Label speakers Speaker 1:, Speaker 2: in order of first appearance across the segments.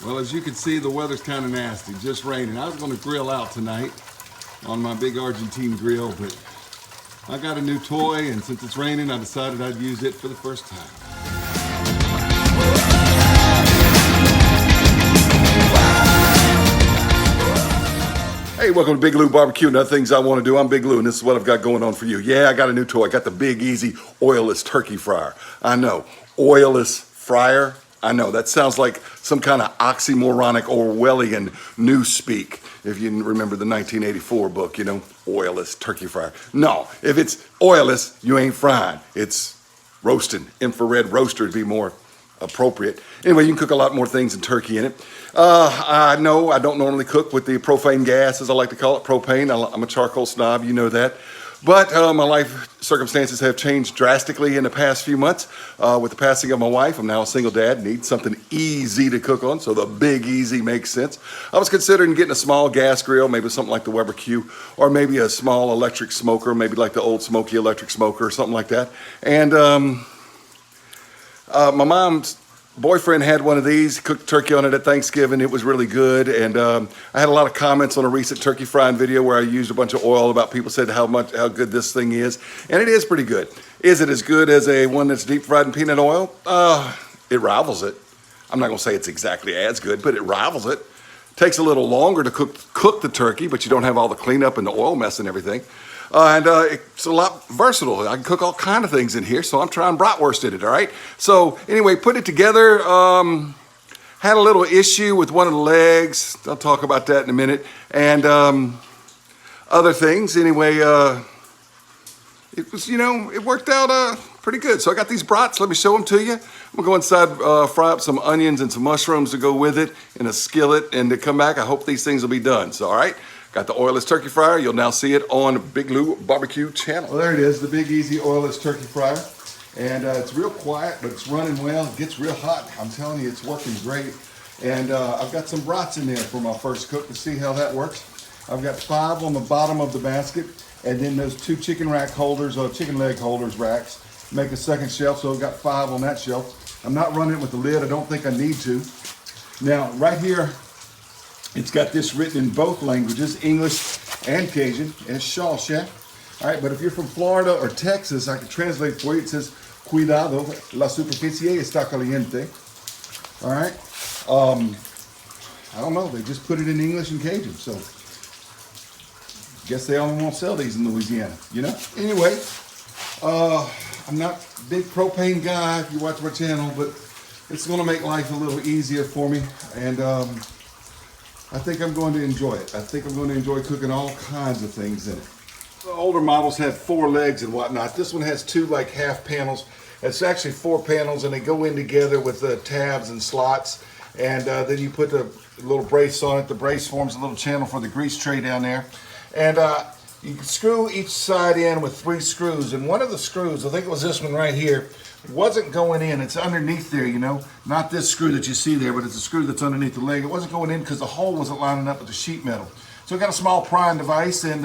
Speaker 1: Well, as you can see, the weather's kind of nasty, just raining. I was going to grill out tonight on my big Argentine grill, but I got a new toy, and since it's raining, I decided I'd use it for the first time. Hey, welcome to Big Lou Barbecue and other things I want to do. I'm Big Lou, and this is what I've got going on for you. Yeah, I got a new toy. I got the Big Easy Oilless Turkey Fryer. I know, oilless fryer. I know, that sounds like some kind of oxymoronic Orwellian newspeak. If you remember the 1984 book, you know, oilless turkey fryer. No, if it's oilless, you ain't frying. It's roasting. Infrared roaster would be more appropriate. Anyway, you can cook a lot more things than turkey in it. I know I don't normally cook with the profane gas, as I like to call it, propane. I'm a charcoal snob, you know that. But my life circumstances have changed drastically in the past few months. With the passing of my wife, I'm now a single dad, need something easy to cook on, so the Big Easy makes sense. I was considering getting a small gas grill, maybe something like the Weber Q, or maybe a small electric smoker, maybe like the old Smoky electric smoker or something like that. And my mom's boyfriend had one of these, cooked turkey on it at Thanksgiving. It was really good. And I had a lot of comments on a recent turkey frying video where I used a bunch of oil about people said how good this thing is. And it is pretty good. Is it as good as a one that's deep fried in peanut oil? It rivals it. I'm not gonna say it's exactly as good, but it rivals it. Takes a little longer to cook the turkey, but you don't have all the cleanup and the oil mess and everything. It's a lot versatile. I can cook all kind of things in here, so I'm trying bratwurst in it, all right? So anyway, put it together. Had a little issue with one of the legs. I'll talk about that in a minute. And other things. Anyway, it was, you know, it worked out pretty good. So I got these brats. Let me show them to you. I'm gonna go inside, fry up some onions and some mushrooms to go with it in a skillet, and to come back, I hope these things will be done. So, all right. Got the oilless turkey fryer. You'll now see it on Big Lou Barbecue channel. Well, there it is, the Big Easy Oilless Turkey Fryer. And it's real quiet, but it's running well. It gets real hot. I'm telling you, it's working great. And I've got some brats in there for my first cook to see how that works. I've got 5 on the bottom of the basket, and then those 2 chicken rack holders, chicken leg holders racks, make a second shelf, so I've got 5 on that shelf. I'm not running it with the lid. I don't think I need to. Now, right here, it's got this written in both languages, English and Cajun, and Shawshank. All right, but if you're from Florida or Texas, I can translate for you. It says, Cuidado, la superficie está caliente. All right. I don't know, they just put it in English and Cajun, so guess they only won't sell these in Louisiana, you know? Anyway, I'm not a big propane guy if you watch my channel, but it's gonna make life a little easier for me, and I think I'm going to enjoy it. I think I'm going to enjoy cooking all kinds of things in it. The older models had 4 legs and whatnot. This one has 2 like half panels. It's actually 4 panels, and they go in together with tabs and slots. And then you put the little brace on it. The brace forms a little channel for the grease tray down there. And you can screw each side in with 3 screws. And one of the screws, I think it was this one right here, wasn't going in. It's underneath there, you know, not this screw that you see there, but it's a screw that's underneath the leg. It wasn't going in because the hole wasn't lining up with the sheet metal. So I got a small prying device, and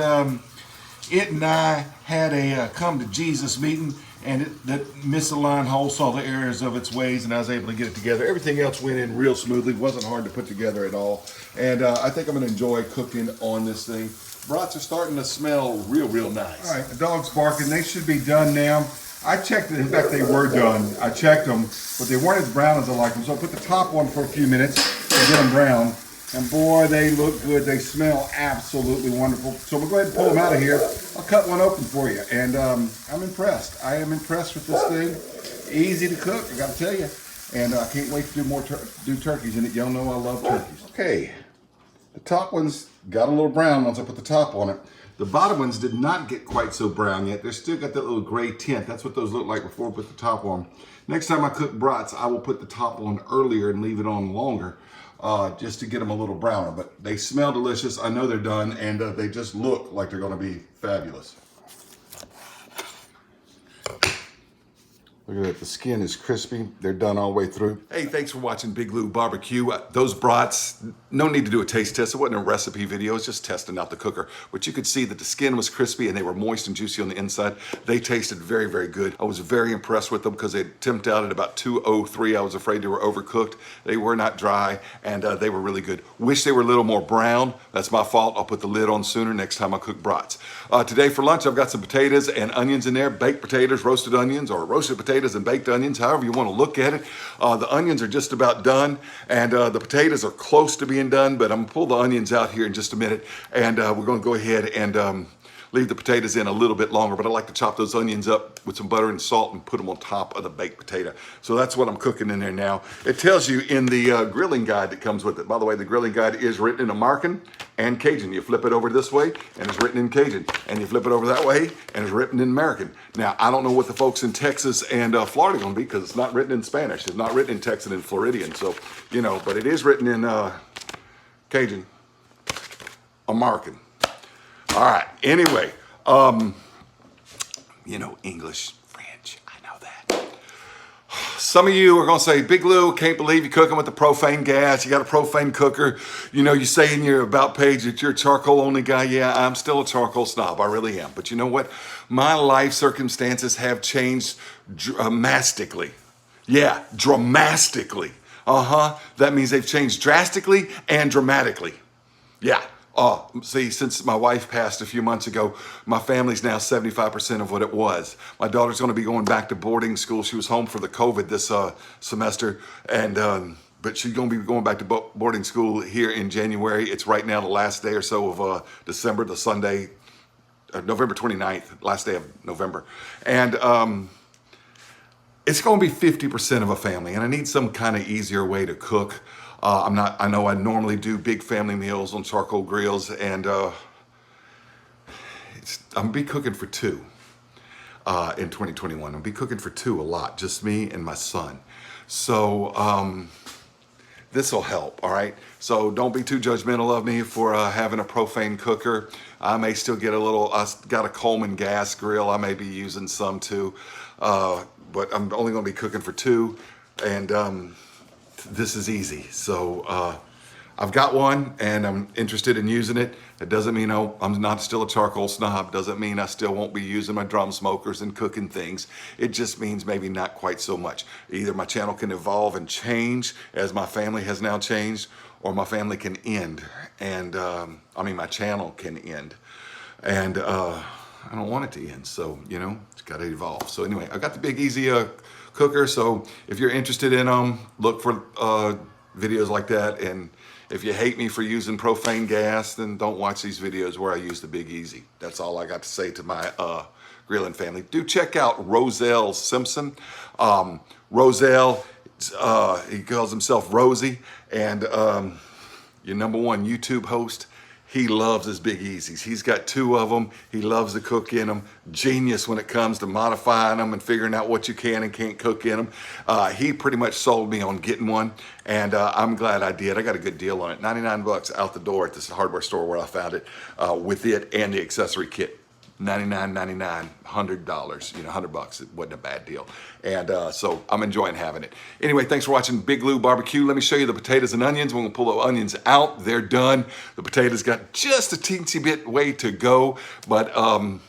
Speaker 1: it and I had a come to Jesus meeting, and that misaligned hole saw the errors of its ways, and I was able to get it together. Everything else went in real smoothly. Wasn't hard to put together at all. And I think I'm going to enjoy cooking on this thing. Brats are starting to smell real nice. All right, the dog's barking. They should be done now. I checked it, in fact they were done. I checked them, but they weren't as brown as I like them. So I put the top on for a few minutes to get them brown. And boy, they look good. They smell absolutely wonderful. So we'll go ahead and pull them out of here. I'll cut one open for you. And I'm impressed. I am impressed with this thing. Easy to cook, I gotta tell you. And I can't wait to do turkeys in it. Y'all know I love turkeys. Okay, the top ones got a little brown once I put the top on it. The bottom ones did not get quite so brown yet. They're still got that little gray tint. That's what those look like before I put the top on. Next time I cook brats, I will put the top on earlier and leave it on longer just to get them a little browner. But they smell delicious. I know they're done, and they just look like they're gonna be fabulous. Look at that, the skin is crispy. They're done all the way through. Hey, thanks for watching Big Lou Barbecue. Those brats, no need to do a taste test. It wasn't a recipe video, it's just testing out the cooker. But you could see that the skin was crispy and they were moist and juicy on the inside. They tasted very, very good. I was very impressed with them because they temped out at about 203. I was afraid they were overcooked. They were not dry and they were really good. Wish they were a little more brown. That's my fault. I'll put the lid on sooner next time I cook brats. Today for lunch, I've got some potatoes and onions in there, baked potatoes, roasted onions, or roasted potatoes and baked onions, however you want to look at it. The onions are just about done, and the potatoes are close to being done, but I'm going to pull the onions out here in just a minute, and we're going to go ahead and leave the potatoes in a little bit longer, but I like to chop those onions up with some butter and salt and put them on top of the baked potato. So that's what I'm cooking in there now. It tells you in the grilling guide that comes with it. By the way, the grilling guide is written in American and Cajun. You flip it over this way and it's written in Cajun, and you flip it over that way and it's written in American. Now, I don't know what the folks in Texas and Florida are gonna be, because it's not written in Spanish. It's not written in Texan and Floridian. So, you know, but it is written in Cajun, American. All right, anyway, you know, English, French, I know that. Some of you are gonna say, Big Lou, can't believe you're cooking with the propane gas. You got a propane cooker. You know, you say in your about page that you're a charcoal only guy. Yeah, I'm still a charcoal snob, I really am. But you know what? My life circumstances have changed dramatically. Yeah, dramatically. That means they've changed drastically and dramatically. Yeah. See, since my wife passed a few months ago, my family's now 75% of what it was. My daughter's going to be going back to boarding school. She was home for the COVID this semester, and but she's going to be going back to boarding school here in January. It's right now the last day or so of December, the Sunday, November 29th, last day of November. And it's going to be 50% of a family, and I need some kind of easier way to cook. I know I normally do big family meals on charcoal grills, and I'm gonna be cooking for two in 2021. I'm gonna be cooking for two a lot, just me and my son. So this will help, all right? So don't be too judgmental of me for having a profane cooker. I may still get a little, I got a Coleman gas grill. I may be using some too, but I'm only gonna be cooking for two, and this is easy. So I've got one and I'm interested in using it. It doesn't mean I'm not still a charcoal snob. Doesn't mean I still won't be using my drum smokers and cooking things. It just means maybe not quite so much. Either my channel can evolve and change as my family has now changed, or my family can end. And I mean, my channel can end. And I don't want it to end. So, you know, it's got to evolve. So anyway, I got the Big Easy cooker, so if you're interested in them, look for videos like that. And if you hate me for using profane gas, then don't watch these videos where I use the Big Easy. That's all I got to say to my grilling family. Do check out Roselle Simpson. Roselle, he calls himself Rosie, and your #1 YouTube host. He loves his Big Easies. He's got 2 of them. He loves to cook in them. Genius when it comes to modifying them and figuring out what you can and can't cook in them. He pretty much sold me on getting one, and I'm glad I did. I got a good deal on it. 99 bucks out the door at this hardware store where I found it, with it and the accessory kit. $99.99, $100, you know, $100. It wasn't a bad deal. And so I'm enjoying having it. Anyway, thanks for watching Big Lou Barbecue. Let me show you the potatoes and onions. We're gonna pull the onions out. They're done. The potatoes got just a teensy bit way to go, but I'm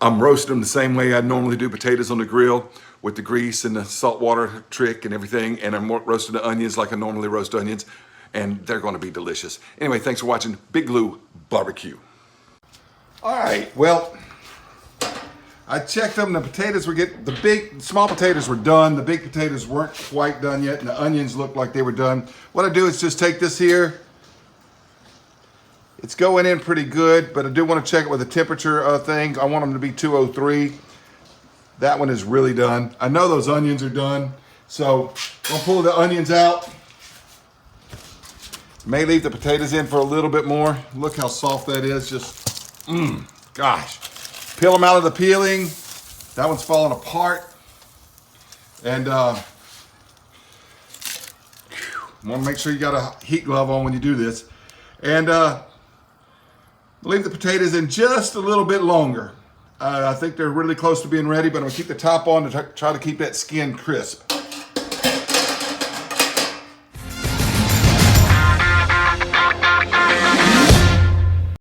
Speaker 1: roasting them the same way I normally do potatoes on the grill, with the grease and the salt water trick and everything. And I'm roasting the onions like I normally roast onions, and they're gonna be delicious. Anyway, thanks for watching Big Lou Barbecue. All right, well, I checked them. The potatoes were small potatoes were done. The big potatoes weren't quite done yet, and the onions looked like they were done. What I do is just take this here. It's going in pretty good, but I do want to check it with the temperature thing. I want them to be 203. That one is really done. I know those onions are done, so I'm gonna pull the onions out. May leave the potatoes in for a little bit more. Look how soft that is, just gosh. Peel them out of the peeling. That one's falling apart. And want to make sure you got a heat glove on when you do this. And leave the potatoes in just a little bit longer. I think they're really close to being ready, but I'm gonna keep the top on to try to keep that skin crisp.